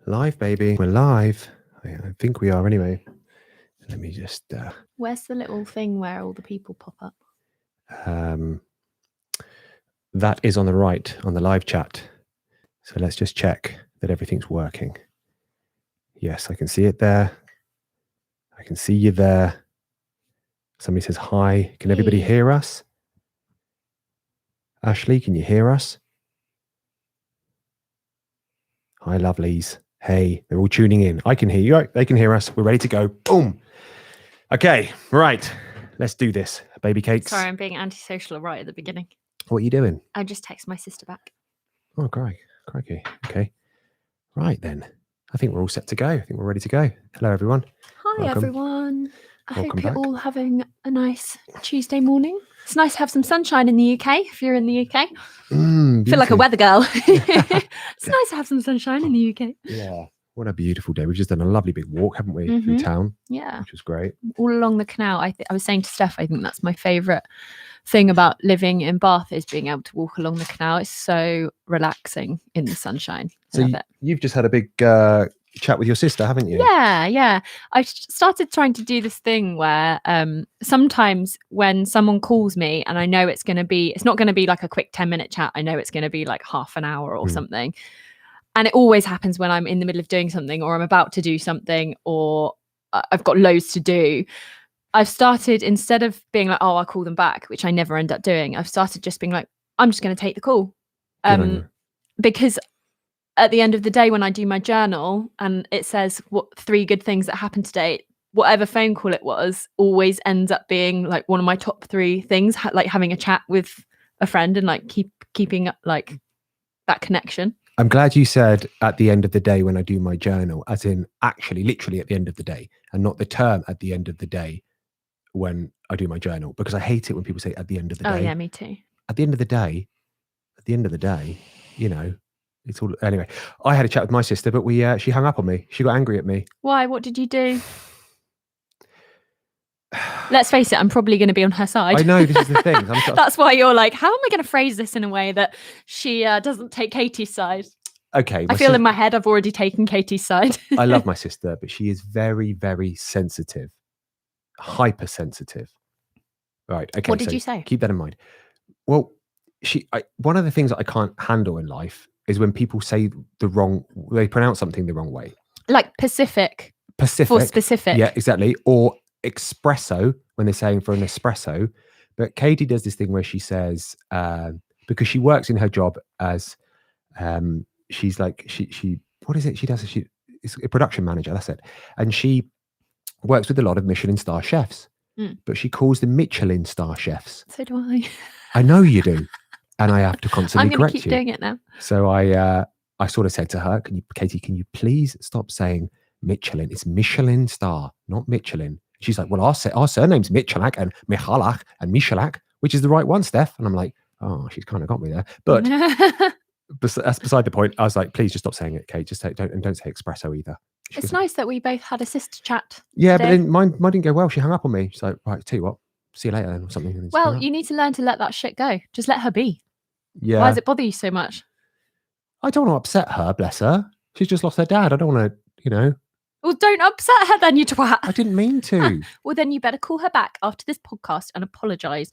Live, baby. We're live. I think we are anyway. Let me just... Where's the little thing where all the people pop up? That is on the right, on the live chat. So let's just check that everything's working. Yes, I can see it there. I can see you there. Somebody says hi. Can everybody hear us? Ashley, can you hear us? Hi, lovelies. Hey, they're all tuning in. I can hear you. They can hear us. We're ready to go. Boom. Okay, right. Let's do this. Baby cakes. Sorry, I'm being antisocial right at the beginning. What are you doing? I just text my sister back. Oh, crikey. Okay. Right then. I think we're all set to go. I think we're ready to go. Hello, everyone. Hi, Welcome. Everyone. I Welcome hope you're back. all having a nice Tuesday morning. It's nice to have some sunshine in the UK, if you're in the UK. Feel like a weather girl. It's nice to have some sunshine in the UK. Yeah. What a beautiful day. We've just done a lovely big walk, haven't we, through town? Yeah. Which was great. All along the canal. I was saying to Steph, I think that's my favourite thing about living in Bath is being able to walk along the canal. It's so relaxing in the sunshine. So you've just had a big chat with your sister, haven't you? Yeah. I started trying to do this thing where sometimes when someone calls me and I know it's not going to be like a quick 10-minute chat. I know it's going to be like half an hour or something. And it always happens when I'm in the middle of doing something or I'm about to do something or I've got loads to do. I've started, instead of being like, oh, I'll call them back, which I never end up doing, I've started just being like, I'm just going to take the call. Because at the end of the day, when I do my journal and it says what 3 good things that happened today, whatever phone call it was always ends up being like one of my top 3 things, like having a chat with a friend and like keeping like that connection. I'm glad you said at the end of the day when I do my journal, as in actually literally at the end of the day, and not the term at the end of the day when I do my journal, because I hate it when people say at the end of the day. Oh yeah, me too. At the end of the day, you know, it's all... Anyway, I had a chat with my sister, but she hung up on me. She got angry at me. Why? What did you do? Let's face it, I'm probably going to be on her side. I know, this is the thing. That's why you're like, how am I going to phrase this in a way that she doesn't take Katie's side? Okay. I feel in my head I've already taken Katie's side. I love my sister, but she is very, very sensitive. Hypersensitive. Right. Okay. What did you say? Keep that in mind. Well, one of the things that I can't handle in life is when people say they pronounce something the wrong way. Like Pacific. For specific. Yeah, exactly. Or espresso when they're saying for an espresso. But Katie does this thing where she says, because she works in her job as, she's like, what is it? She does, it's a production manager. That's it. And she works with a lot of Michelin star chefs, but she calls them Michelin star chefs. So do I. I know you do. And I have to constantly correct you. I'm going to keep doing it now. So I sort of said to her, Katie, can you please stop saying Michelin? It's Michelin star, not Michelin. She's like, well, our surname's Michalak and Michalak and Michalak, which is the right one, Steph. And I'm like, oh, she's kind of got me there. But that's beside the point. I was like, please just stop saying it, Kate. Just don't say espresso either. It's nice that we both had a sister chat. Yeah, today. But then mine didn't go well. She hung up on me. She's like, right, tell you what, see you later then or something. Well, you need to learn to let that shit go. Just let her be. Yeah. Why does it bother you so much? I don't want to upset her, bless her. She's just lost her dad. I don't want to, Well, don't upset her then, you twat. I didn't mean to. Well, then you better call her back after this podcast and apologise.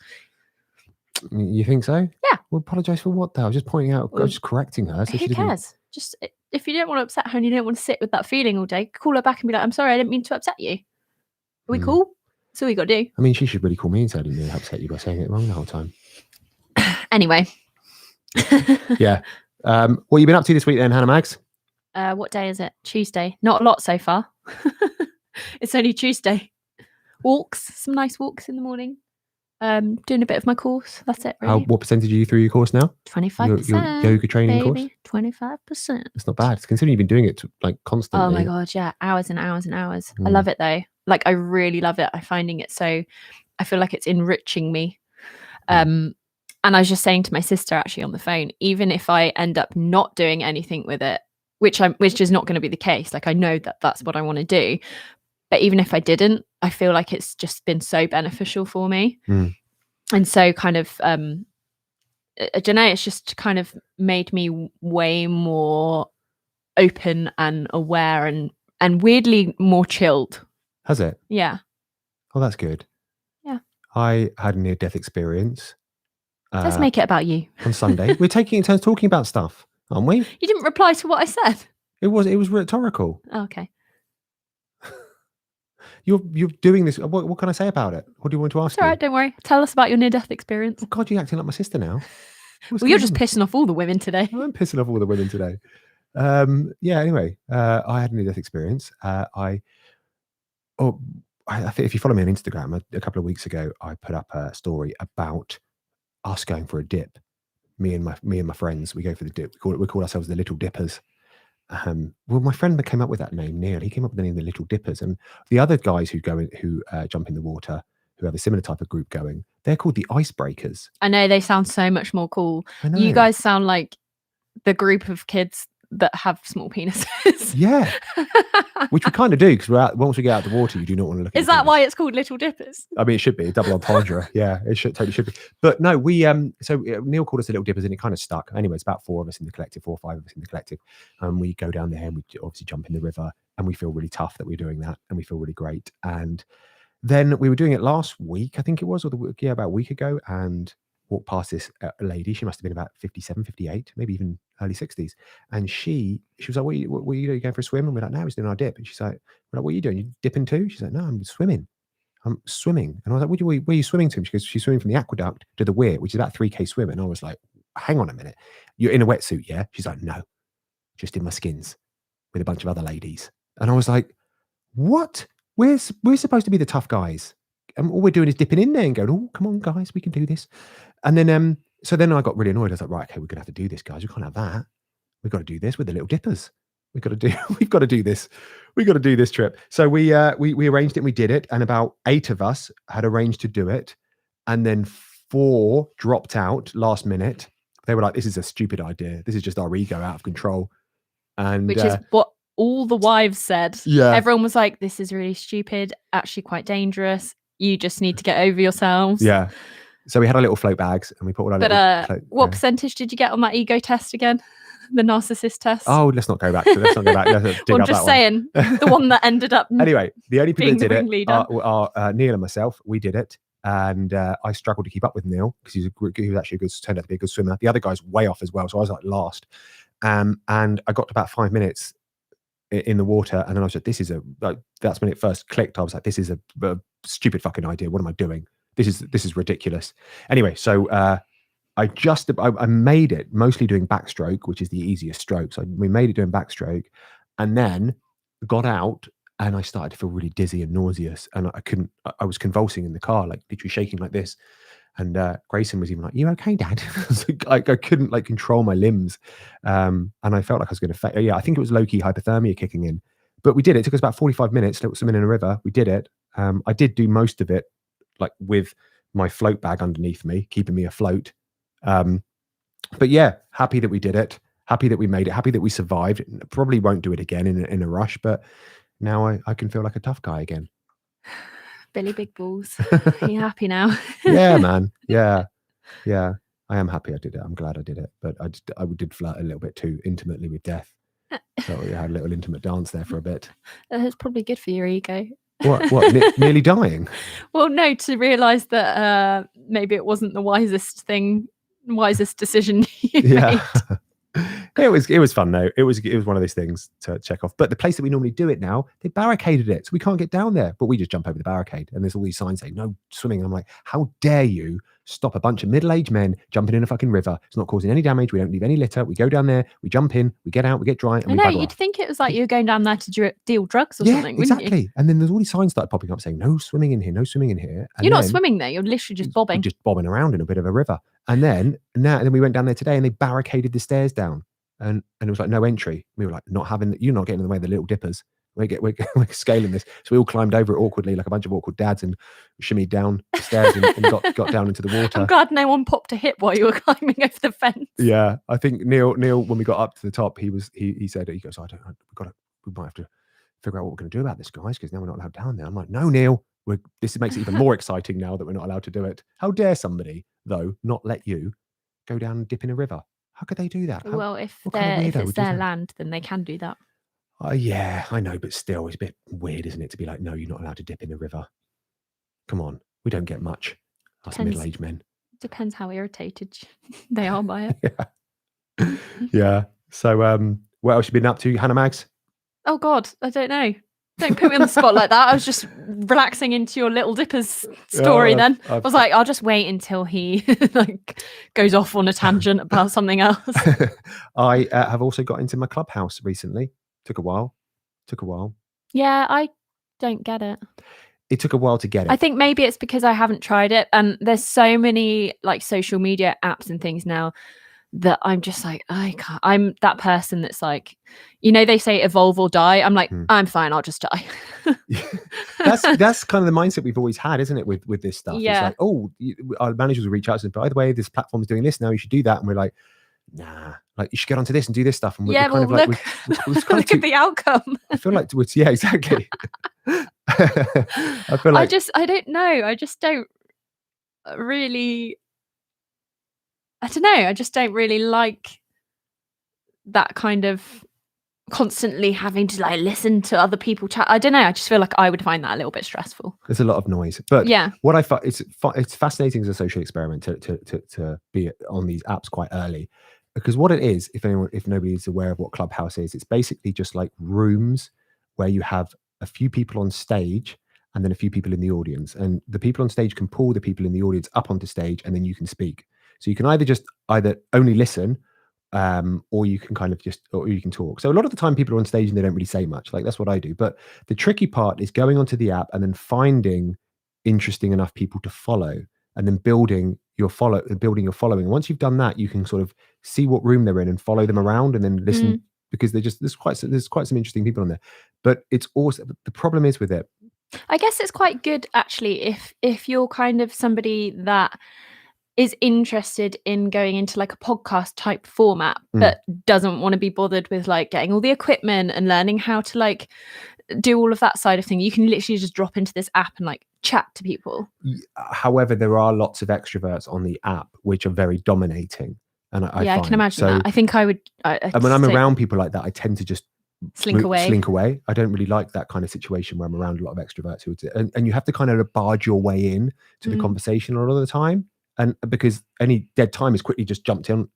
You think so? Yeah. Well, apologise for what though? I was just pointing out, I was just correcting her. So who cares? Just if you don't want to upset her and you don't want to sit with that feeling all day, call her back and be like, I'm sorry, I didn't mean to upset you. Are we cool? That's all we got to do. I mean, she should really call me and say I didn't mean to upset you by saying it wrong the whole time. Anyway. Yeah. What have you been up to this week then, Hannah Mags? What day is it? Tuesday. Not a lot so far. It's only Tuesday. Walks, some nice walks in the morning. Doing a bit of my course. That's it, really. What percentage are you through your course now? 25%. Your yoga training baby, course? 25%. It's not bad. Considering you've been doing it like constantly. Oh my God, yeah. Hours and hours and hours. I love it though. Like I really love it. I'm finding it I feel like it's enriching me. And I was just saying to my sister actually on the phone, even if I end up not doing anything with it, which is not going to be the case. Like I know that that's what I want to do. But even if I didn't, I feel like it's just been so beneficial for me. And so kind of, I don't know, it's just kind of made me way more open and aware and weirdly more chilled. Has it? Yeah. Oh, that's good. Yeah. I had a near-death experience. Let's make it about you. On Sunday. We're taking in turns talking about stuff, aren't we? You didn't reply to what I said. It was rhetorical. Oh, okay. You're doing this. What can I say about it? What do you want to ask? It's all right, don't worry. Tell us about your near-death experience. Oh God, you're acting like my sister now. Well, you're just pissing off all the women today. I'm pissing off all the women today. Yeah. Anyway, I had a near-death experience. I think if you follow me on Instagram, a couple of weeks ago, I put up a story about us going for a dip. Me and my friends, we go for the dip. We call ourselves the Little Dippers. Well, my friend that came up with that name, Neil, he came up with the name the Little Dippers, and the other guys who jump in the water, who have a similar type of group going, they're called the Icebreakers. I know, they sound so much more cool. I know. You guys sound like the group of kids that have small penises. Yeah, which we kind of do, because once we get out of the water, you do not want to look at Is that why it's called Little Dippers? I mean, it should be a double entendre. Yeah, it totally should be. But no, so Neil called us the Little Dippers, and it kind of stuck. Anyway, it's about 4 of us in the collective, 4 or 5 of us in the collective. And we go down there and we obviously jump in the river, and we feel really tough that we're doing that, and we feel really great. And then we were doing it last week, I think it was, or about a week ago, and walked past this lady. She must have been about 57, 58, maybe even early 60s. And she was like, what are you doing? You going for a swim? And we're like, no, we're doing our dip. And she's like, we're like, what are you doing? You dipping too? She's like, no, I'm swimming. I'm swimming. And I was like, where are you swimming to? She goes, she's swimming from the aqueduct to the weir, which is about 3K swim. And I was like, hang on a minute. You're in a wetsuit, yeah? She's like, no, just in my skins with a bunch of other ladies. And I was like, what? We're supposed to be the tough guys. And all we're doing is dipping in there and going, oh, come on, guys, we can do this. And then, so then I got really annoyed. I was like, right, okay, we're going to have to do this, guys. We can't have that. We've got to do this with the Little Dippers. We've got to do this. We've got to do this trip. So we arranged it and we did it. And about 8 of us had arranged to do it. And then 4 dropped out last minute. They were like, this is a stupid idea. This is just our ego out of control. And which is what all the wives said. Yeah. Everyone was like, this is really stupid, actually quite dangerous. You just need to get over yourselves. Yeah. So we had our little float bags and we put all our little float, what percentage did you get on that ego test again? The narcissist test? Oh, let's not go back. Let's I'm just saying, the one that ended up Anyway, the only people that did it are Neil and myself. We did it. And I struggled to keep up with Neil because he was actually turned out to be a good swimmer. The other guy's way off as well. So I was like last. And I got to about 5 minutes in the water. And then I was like, that's when it first clicked. I was like, this is a stupid fucking idea. What am I doing? This is ridiculous. Anyway, so I made it mostly doing backstroke, which is the easiest stroke. So we made it doing backstroke, and then got out, and I started to feel really dizzy and nauseous, and I was convulsing in the car, like literally shaking like this. And Grayson was even like, "You okay, Dad?" I couldn't like control my limbs, and I felt like I was going to fail. Yeah, I think it was low-key hypothermia kicking in, but we did it. It took us about 45 minutes to swim in a river. We did it. I did do most of it like with my float bag underneath me, keeping me afloat. But yeah, happy that we did it. Happy that we made it. Happy that we survived. Probably won't do it again in a rush, but now I can feel like a tough guy again. Billy Big Balls. Are you happy now? Yeah, man. Yeah. I am happy I did it. I'm glad I did it. But I did flirt a little bit too intimately with death. So we had a little intimate dance there for a bit. That's probably good for your ego. What? Nearly dying? Well, no, to realise that maybe it wasn't the wisest decision you made. It was fun though. It was one of those things to check off. But the place that we normally do it now, they barricaded it, so we can't get down there. But we just jump over the barricade, and there's all these signs saying no swimming. And I'm like, how dare you stop a bunch of middle-aged men jumping in a fucking river? It's not causing any damage. We don't leave any litter. We go down there, we jump in, we get out, we get dry. And I know, you'd think it was like you're going down there to deal drugs or something, wouldn't exactly. you? And then there's all these signs started popping up saying no swimming in here, no swimming in here. And you're not swimming there. You're literally just bobbing. Just bobbing around in a bit of a river. And then we went down there today, and they barricaded the stairs down. And it was like no entry. We were like, you're not getting in the way of the Little Dippers. We're scaling this. So we all climbed over it awkwardly, like a bunch of awkward dads, and shimmied down the stairs and got down into the water. I'm glad no one popped a hip while you were climbing over the fence. Yeah, I think Neil, when we got up to the top, he said, he goes, we might have to figure out what we're going to do about this, guys, because now we're not allowed down there. I'm like, no, Neil, this makes it even more exciting now that we're not allowed to do it. How dare somebody though not let you go down and dip in a river? How could they do that? Well, if what kind of if weirdo it's would do their that? land, then they can do that. Yeah, I know, but still, it's a bit weird, isn't it, to be like, no, you're not allowed to dip in the river. Come on, we don't get much. Us Depends. middle-aged men. Depends how irritated they are by it. Yeah. Yeah. So, what else you been up to, Hannah Mags? Oh God, I don't know. Don't put me on the spot like that. I was just relaxing into your Little Dipper's story. Yeah, Then I was like, I'll just wait until he like goes off on a tangent about something else. I have also got into my Clubhouse recently. Took a while. Yeah, I don't get it. It took a while to get it. I think maybe it's because I haven't tried it, and there's so many like social media apps and things now that I'm just like, I can't. I'm that person that's like, they say evolve or die. I'm like, I'm fine. I'll just die. That's kind of the mindset we've always had, isn't it? With this stuff, Yeah. It's like, our managers will reach out and say, by the way, this platform's doing this now. You should do that, and we're like, nah, like you should get onto this and do this stuff. And we're kind of like, look at the outcome. I feel like yeah, exactly. I feel like I don't know. I just don't really. I don't know. I just don't really like that kind of constantly having to like listen to other people chat. I don't know. I just feel like I would find that a little bit stressful. There's a lot of noise, but yeah, what I find it's fascinating as a social experiment to be on these apps quite early, because what it is, if nobody's aware of what Clubhouse is, it's basically just like rooms where you have a few people on stage and then a few people in the audience, and the people on stage can pull the people in the audience up onto stage, and then you can speak. So you can either only listen, or you can or you can talk. So a lot of the time people are on stage and they don't really say much. Like that's what I do. But the tricky part is going onto the app and then finding interesting enough people to follow, and then building your following. And once you've done that, you can sort of see what room they're in and follow them around, and then listen, because there's quite some interesting people on there. But it's also, the problem is with it, I guess it's quite good actually if you're kind of somebody that is interested in going into like a podcast type format, but doesn't want to be bothered with like getting all the equipment and learning how to like do all of that side of thing. You can literally just drop into this app and like chat to people. However, there are lots of extroverts on the app which are very dominating, and I can imagine that. I think I would. And when I'm around people like that, I tend to just slink away. I don't really like that kind of situation where I'm around a lot of extroverts and you have to kind of barge your way in to the conversation a lot of the time. And because any dead time is quickly just jumped in,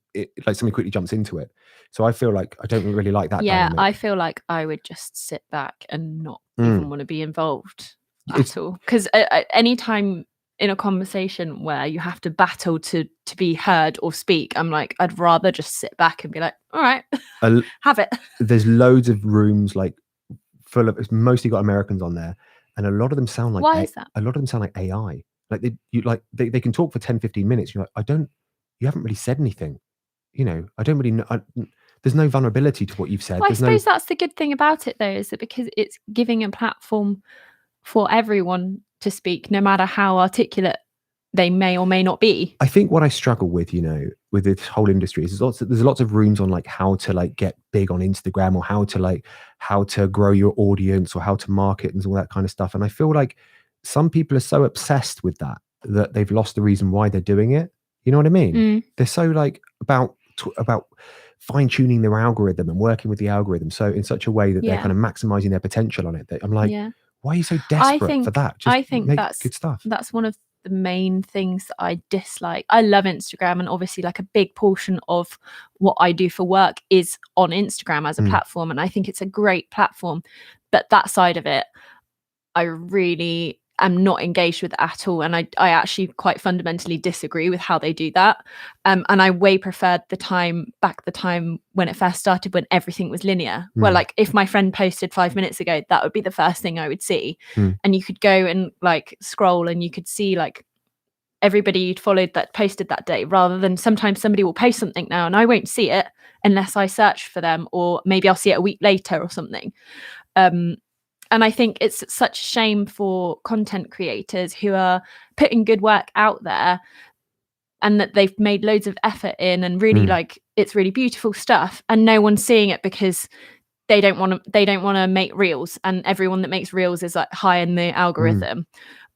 like somebody quickly jumps into it. So I feel like I don't really like that. Yeah, dynamic. I feel like I would just sit back and not even want to be involved at all. Because any time in a conversation where you have to battle to be heard or speak, I'm like, I'd rather just sit back and be like, all right, have it. There's loads of rooms like full of, it's mostly got Americans on there, and a lot of them sound like why is that? A lot of them sound like AI. Like they can talk for 10, 15 minutes. You're like, you haven't really said anything. I don't really know. There's no vulnerability to what you've said. Well, I suppose that's the good thing about it, though, is that because it's giving a platform for everyone to speak, no matter how articulate they may or may not be. I think what I struggle with, with this whole industry is there's lots of rooms on like how to like get big on Instagram, or how to grow your audience, or how to market and all that kind of stuff. And I feel like some people are so obsessed with that they've lost the reason why they're doing it. You know what I mean? They're so like about fine tuning their algorithm and working with the algorithm so in such a way that they're kind of maximizing their potential on it. I'm like, why are you so desperate for that? I think that's good stuff. That's one of the main things that I dislike. I love Instagram, and obviously like a big portion of what I do for work is on Instagram as a platform, and I think it's a great platform. But that side of it, I really am not engaged with at all, and I actually quite fundamentally disagree with how they do that. And I way preferred the time when it first started, when everything was linear, where like if my friend posted 5 minutes ago, that would be the first thing I would see. And you could go and like scroll and you could see like everybody you'd followed that posted that day, rather than sometimes somebody will post something now and I won't see it unless I search for them, or maybe I'll see it a week later or something. And I think it's such a shame for content creators who are putting good work out there, and that they've made loads of effort in, and really like it's really beautiful stuff, and no one's seeing it because they don't want to make reels, and everyone that makes reels is like high in the algorithm,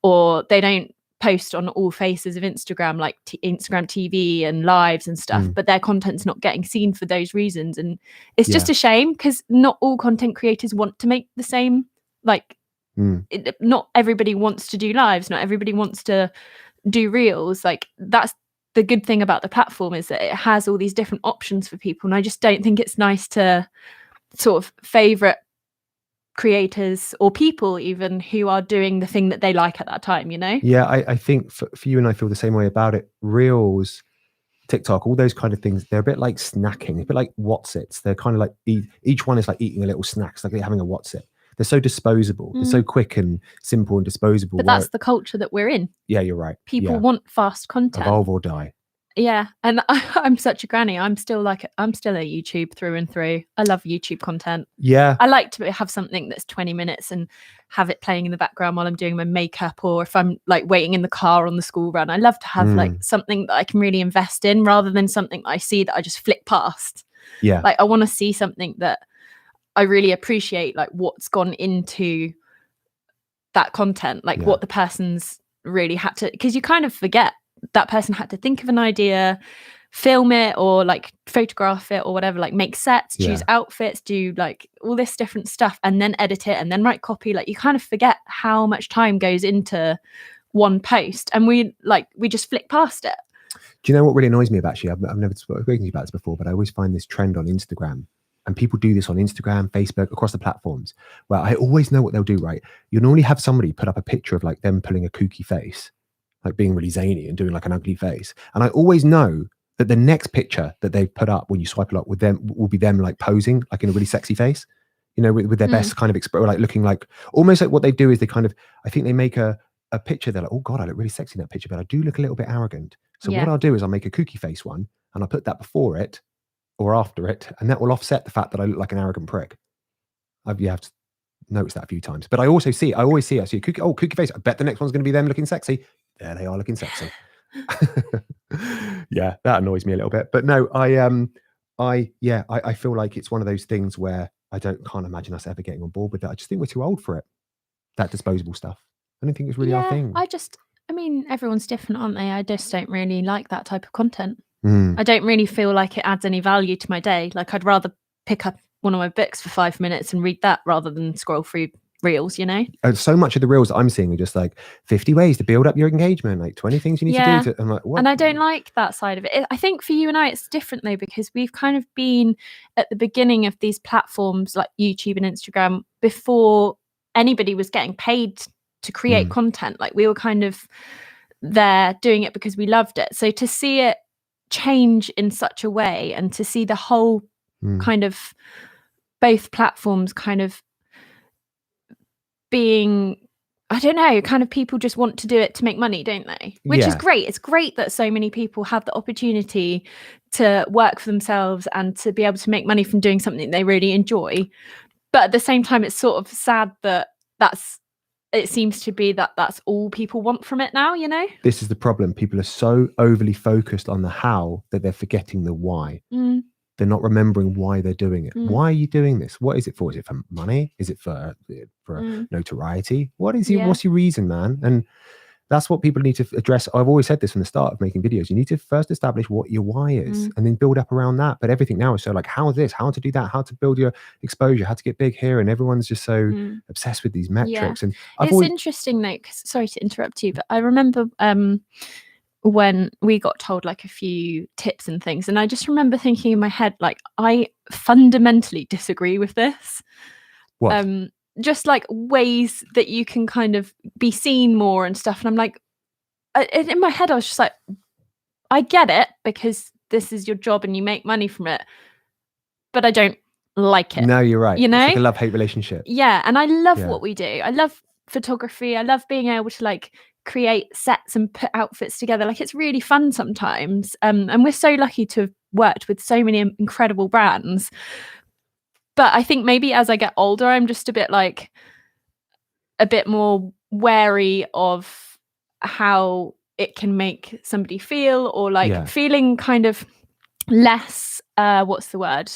or they don't post on all faces of Instagram, like Instagram TV and lives and stuff, but their content's not getting seen for those reasons. And it's just a shame, because not all content creators want to make the same, like not everybody wants to do lives, not everybody wants to do reels. Like, that's the good thing about the platform, is that it has all these different options for people. And I just don't think it's nice to sort of favorite creators or people even who are doing the thing that they like at that time, you know? Yeah, I think for you and I feel the same way about it. Reels, TikTok, all those kind of things, they're a bit like snacking, a bit like Whatsits. They're kind of like each one is like eating a little snack. It's like they're having a Whatsit. They're so disposable. They're so quick and simple and disposable. But that's the culture that we're in. Yeah, you're right. People want fast content. Evolve or die. Yeah, and I'm such a granny. I'm still a YouTube through and through. I love YouTube content. Yeah. I like to have something that's 20 minutes and have it playing in the background while I'm doing my makeup, or if I'm like waiting in the car on the school run. I love to have like something that I can really invest in, rather than something I see that I just flick past. Yeah. Like, I want to see something that I really appreciate, like what's gone into that content, like what the person's really had to, because you kind of forget that person had to think of an idea, film it, or like photograph it, or whatever, like make sets, choose outfits, do like all this different stuff, and then edit it and then write copy. Like, you kind of forget how much time goes into one post, and we just flick past it. Do you know what really annoys me about you? I've never spoken to you about this before, but I always find this trend on Instagram, and people do this on Instagram, Facebook, across the platforms, where I always know what they'll do, right? You'll normally have somebody put up a picture of like them pulling a kooky face, like being really zany and doing like an ugly face. And I always know that the next picture that they put up when you swipe it up with them will be them like posing like in a really sexy face, you know, with their best kind of expression, like looking like, almost like what they do is they kind of, I think they make a picture, they're like, oh God, I look really sexy in that picture, but I do look a little bit arrogant. So what I'll do is I'll make a kooky face one, and I'll put that before it or after it, and that will offset the fact that I look like an arrogant prick. You have to notice that a few times. But I always see a kooky face. I bet the next one's going to be them looking sexy. There they are, looking sexy. Yeah, that annoys me a little bit. But no, I feel like it's one of those things where can't imagine us ever getting on board with that. I just think we're too old for it. That disposable stuff. I don't think it's really our thing. I mean, everyone's different, aren't they? I just don't really like that type of content. I don't really feel like it adds any value to my day. Like, I'd rather pick up one of my books for 5 minutes and read that rather than scroll through reels, you know? So much of the reels that I'm seeing are just like 50 ways to build up your engagement, like 20 things you need to do. I'm like, what? And I don't like that side of it. I think for you and I, it's different though, because we've kind of been at the beginning of these platforms like YouTube and Instagram before anybody was getting paid to create content. Like, we were kind of there doing it because we loved it. So to see it change in such a way, and to see the whole kind of both platforms kind of being, I don't know, kind of people just want to do it to make money, don't they? Which is great. It's great that so many people have the opportunity to work for themselves and to be able to make money from doing something they really enjoy. But at the same time, it's sort of sad that it seems to be that's all people want from it now, you know? This is the problem. People are so overly focused on the how that they're forgetting the why. They're not remembering why they're doing it. Why are you doing this? What is it for? Is it for money? Is it for notoriety? What is it? What's your reason, man? And that's what people need to address. I've always said this from the start of making videos. You need to first establish what your why is and then build up around that. But everything now is so like, how this, how to do that, how to build your exposure, how to get big here. And everyone's just so obsessed with these metrics. And it's interesting though, 'cause, sorry to interrupt you, but I remember when we got told like a few tips and things, and I just remember thinking in my head, like, I fundamentally disagree with this. What? Just like ways that you can kind of be seen more and stuff. And I'm like, in my head, I was just like, I get it because this is your job and you make money from it, but I don't like it. No, you're right. You know, it's like a love-hate relationship. Yeah, and I love what we do. I love photography. I love being able to like create sets and put outfits together. Like, it's really fun sometimes. And we're so lucky to have worked with so many incredible brands. But I think maybe as I get older, I'm just a bit more wary of how it can make somebody feel, or like feeling kind of less, what's the word?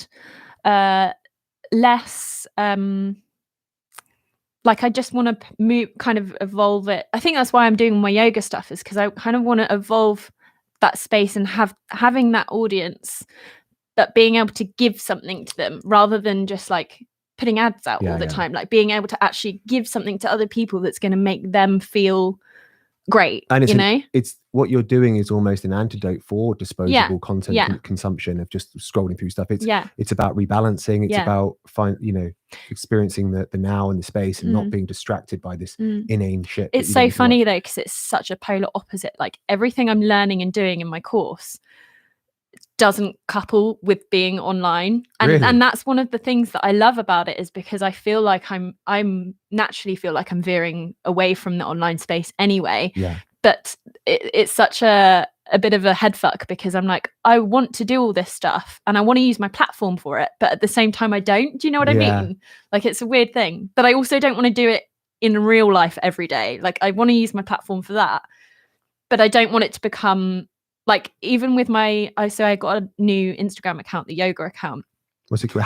Less, like like I just want to move, kind of evolve it. I think that's why I'm doing my yoga stuff, is because I kind of want to evolve that space and having that audience, but being able to give something to them rather than just like putting ads out all the time, like being able to actually give something to other people that's going to make them feel great. And it's, you know, it's what you're doing is almost an antidote for disposable content consumption of just scrolling through stuff. It's about rebalancing. It's about experiencing the now and the space and not being distracted by this inane shit. It's so funny though, because it's such a polar opposite. Like everything I'm learning and doing in my course doesn't couple with being online, and that's one of the things that I love about it, is because I feel like I'm naturally feel like I'm veering away from the online space anyway. But it's such a bit of a head fuck, because I'm like, I want to do all this stuff and I want to use my platform for it, but at the same time I don't. Do you know what I mean? Like it's a weird thing, but I also don't want to do it in real life every day. Like I want to use my platform for that, but I don't want it to become like, even with I got a new Instagram account, the yoga account. What's it called?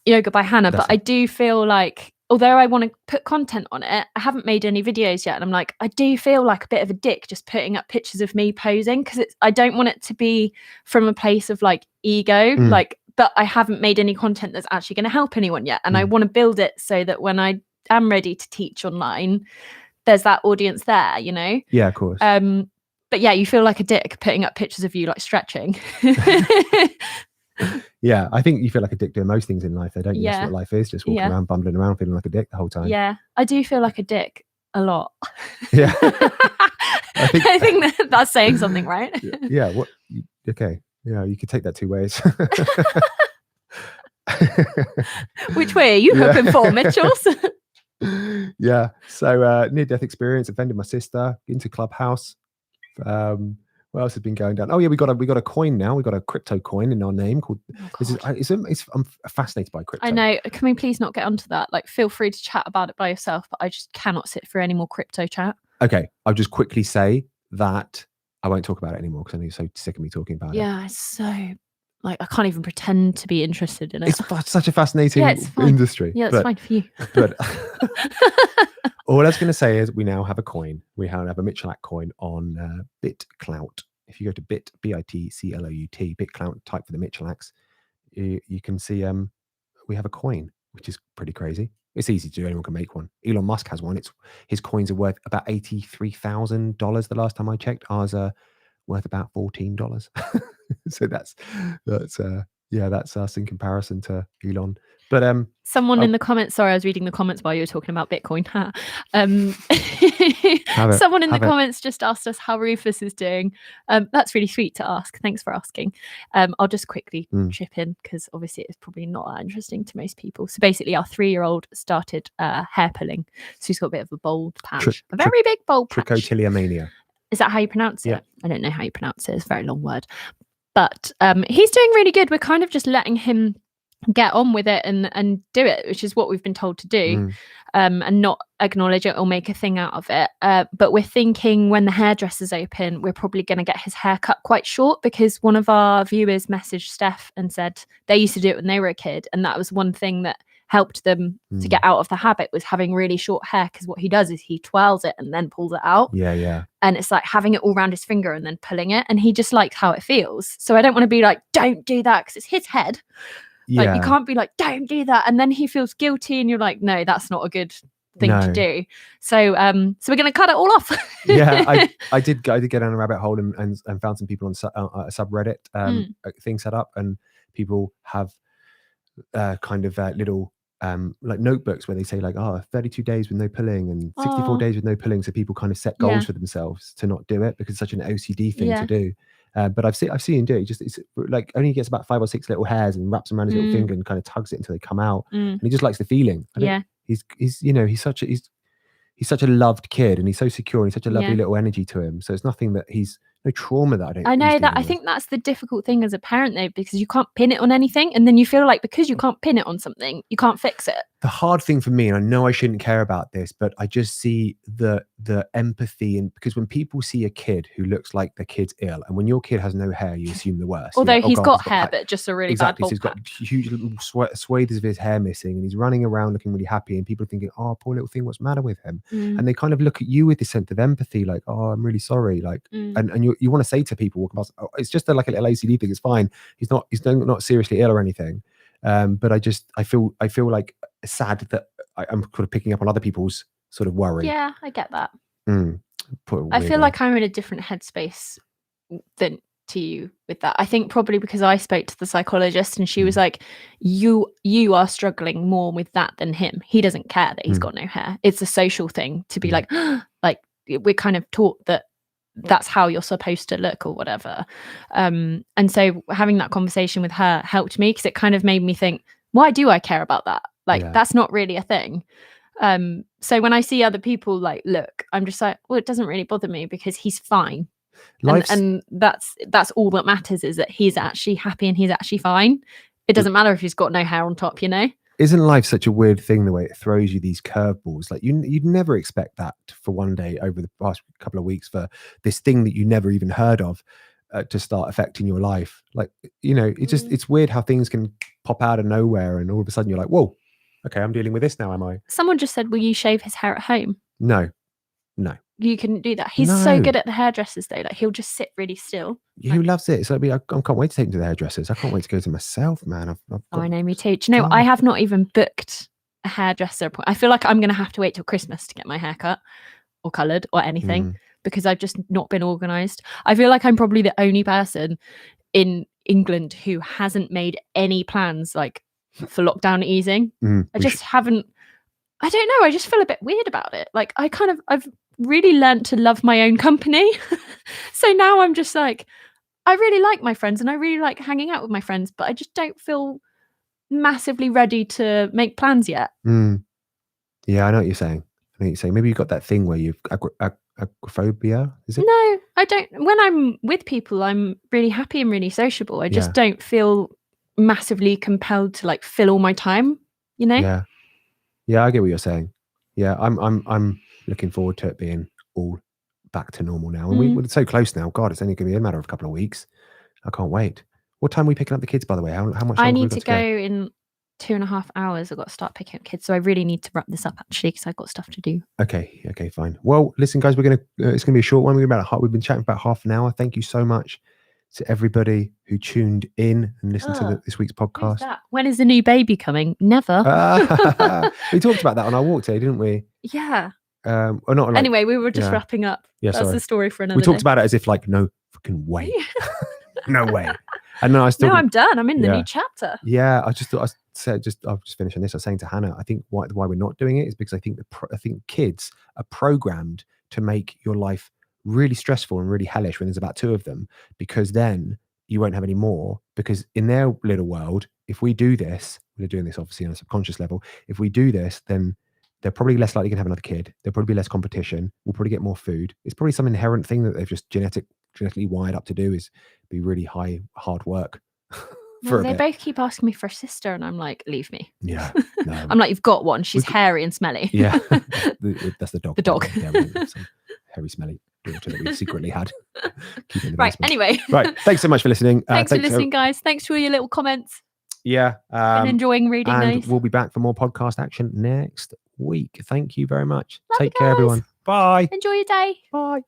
Yoga by Hannah. But I do feel like, although I want to put content on it, I haven't made any videos yet. And I'm like, I do feel like a bit of a dick just putting up pictures of me posing, because I don't want it to be from a place of like ego, like, but I haven't made any content that's actually going to help anyone yet. And I want to build it so that when I am ready to teach online, there's that audience there, you know? Yeah, of course. But yeah, you feel like a dick putting up pictures of you like stretching. Yeah, I think you feel like a dick doing most things in life. They don't know what life is, just walking around, bumbling around, feeling like a dick the whole time. Yeah, I do feel like a dick a lot. Yeah. I think that's saying something, right? Yeah. What? Okay. Yeah, you could take that two ways. Which way are you hoping for, Mitchells? Yeah. So near-death experience, offended my sister, into Clubhouse. What else has been going down? Oh yeah, we got a coin now. We got a crypto coin in our name called. I'm fascinated by crypto. I know. Can we please not get onto that? Like, feel free to chat about it by yourself, but I just cannot sit for any more crypto chat. Okay, I'll just quickly say that I won't talk about it anymore because I know you're so sick of me talking about it. Yeah, it's so like I can't even pretend to be interested in it. It's such a fascinating industry. Yeah, it's fine for you. But all I was going to say is we now have a coin. We have a Michalaks coin on BitClout. If you go to BitClout, BitClout, type for the Michalaks, you can see we have a coin, which is pretty crazy. It's easy to do. Anyone can make one. Elon Musk has one. His coins are worth about $83,000 the last time I checked. Ours are worth about $14. So that's us in comparison to Elon. But someone in the comments, sorry, I was reading the comments while you were talking about Bitcoin. Someone in the comments just asked us how Rufus is doing. That's really sweet to ask. Thanks for asking. I'll just quickly chip in because obviously it's probably not that interesting to most people. So basically our 3-year-old started hair pulling. So he's got a bit of a bald patch, a very big bald patch. Trichotillomania. Is that how you pronounce it? I don't know how you pronounce it. It's a very long word. But he's doing really good. We're kind of just letting him get on with it and do it, which is what we've been told to do, and not acknowledge it or make a thing out of it. But we're thinking when the hairdresser's open, we're probably going to get his hair cut quite short, because one of our viewers messaged Steph and said they used to do it when they were a kid, and that was one thing that helped them to get out of the habit, was having really short hair, because what he does is he twirls it and then pulls it out. And it's like having it all around his finger and then pulling it, and he just likes how it feels. So I don't want to be like, don't do that, because it's his head. Like you can't be like, don't do that, and then he feels guilty and you're like, no, that's not a good thing to do. So so we're gonna cut it all off. I did get down a rabbit hole and found some people on a subreddit thing set up, and people have kind of little like notebooks where they say like 32 days with no pulling and 64 days with no pulling, so people kind of set goals for themselves to not do it because it's such an OCD thing to do. But I've seen him do it. It's like only gets about 5 or 6 little hairs and wraps them around his little finger and kind of tugs it until they come out. And he just likes the feeling. He's such a loved kid, and he's so secure, and he's such a lovely little energy to him. So it's nothing that he's no trauma that I know that. I think that's the difficult thing as a parent though, because you can't pin it on anything, and then you feel like because you can't pin it on something, you can't fix it. the hard thing for me, and I know I shouldn't care about this, but I just see the empathy, and because when people see a kid who looks like the kid's ill, and when your kid has no hair, you assume the worst. You're Although like, oh he's God, got hair, but just a really exactly, bad so he's bowl got cut. huge little swathes of his hair missing, and he's running around looking really happy, and people are thinking, oh, poor little thing, what's the matter with him? Mm, And they kind of look at you with this sense of empathy, like, oh, I'm really sorry, like, mm. and you want to say to people walking past, oh, it's just like a little ACD thing, it's fine, he's not seriously ill or anything. But I feel like sad that I'm sort of picking up on other people's sort of worry. Yeah, I get that. I feel like I'm in a different headspace than to you with that. I think probably because I spoke to the psychologist and she was like, you are struggling more with that than him. He doesn't care that he's got no hair. It's a social thing to be like we're kind of taught that that's how you're supposed to look or whatever. And so having that conversation with her helped me, because it kind of made me think, why do I care about that? Like, that's not really a thing. So when I see other people like look, I'm just like, well, it doesn't really bother me because he's fine. And that's all that matters, is that he's actually happy and he's actually fine. It doesn't matter if he's got no hair on top, you know? Isn't life such a weird thing, the way it throws you these curveballs? Like you'd never expect that for one day over the past couple of weeks for this thing that you never even heard of to start affecting your life. Like, you know, it's weird how things can pop out of nowhere and all of a sudden you're like, whoa, okay, I'm dealing with this now, am I? Someone just said, will you shave his hair at home? No. You couldn't do that. He's so good at the hairdressers though. Like, he'll just sit really still. Who loves it? So I can't wait to take him to the hairdressers. I can't wait to go to myself, man. I know, me too. Do you know, I have not even booked a hairdresser appointment. I feel like I'm going to have to wait till Christmas to get my hair cut or coloured or anything because I've just not been organised. I feel like I'm probably the only person in England who hasn't made any plans like for lockdown easing. I just haven't. I don't know. I just feel a bit weird about it. Like I've really learned to love my own company. So now I'm just like, I really like my friends and I really like hanging out with my friends, but I just don't feel massively ready to make plans yet. Yeah, I know what you're saying. Maybe you've got that thing where you've agoraphobia, is it? No, I don't. When I'm with people, I'm really happy and really sociable. I just don't feel massively compelled to like fill all my time, you know? Yeah, I get what you're saying. Yeah, I'm looking forward to it being all back to normal now. And we're so close now. God, it's only going to be a matter of a couple of weeks. I can't wait. What time are we picking up the kids, by the way? How much? I need to go in 2.5 hours. I've got to start picking up kids, so I really need to wrap this up actually because I've got stuff to do. Okay, fine. Well, listen, guys, it's gonna be a short one. We've been chatting about half an hour. Thank you so much to everybody who tuned in and listened to this week's podcast. When is the new baby coming? Never. We talked about that on our walk today, didn't we? Yeah. Or not. Like, anyway, we were just wrapping up. Yeah, that's the story for another. We talked about it as if like, no freaking way, no way. And then I'm done. I'm in the new chapter. Yeah, I'll just finish on this. I was saying to Hannah, I think why we're not doing it is because I think kids are programmed to make your life really stressful and really hellish when there's about 2 of them, because then you won't have any more. Because in their little world, if we do this, we're doing this obviously on a subconscious level. If we do this, then they're probably less likely to have another kid. There'll probably be less competition. We'll probably get more food. It's probably some inherent thing that they've just genetically wired up to do, is be really hard work. They both keep asking me for a sister, and I'm like, leave me. Yeah, no. I'm like, you've got one. She's hairy and smelly. Yeah, that's the dog. The dog. Yeah, some hairy, smelly daughter that we secretly had. Right. Anyway. Right. Thanks so much for listening. Thanks for listening, guys. Thanks for all your little comments. Yeah. Been enjoying reading those. We'll be back for more podcast action next week. Thank you very much. Love Take care, everyone. Bye. Enjoy your day. Bye.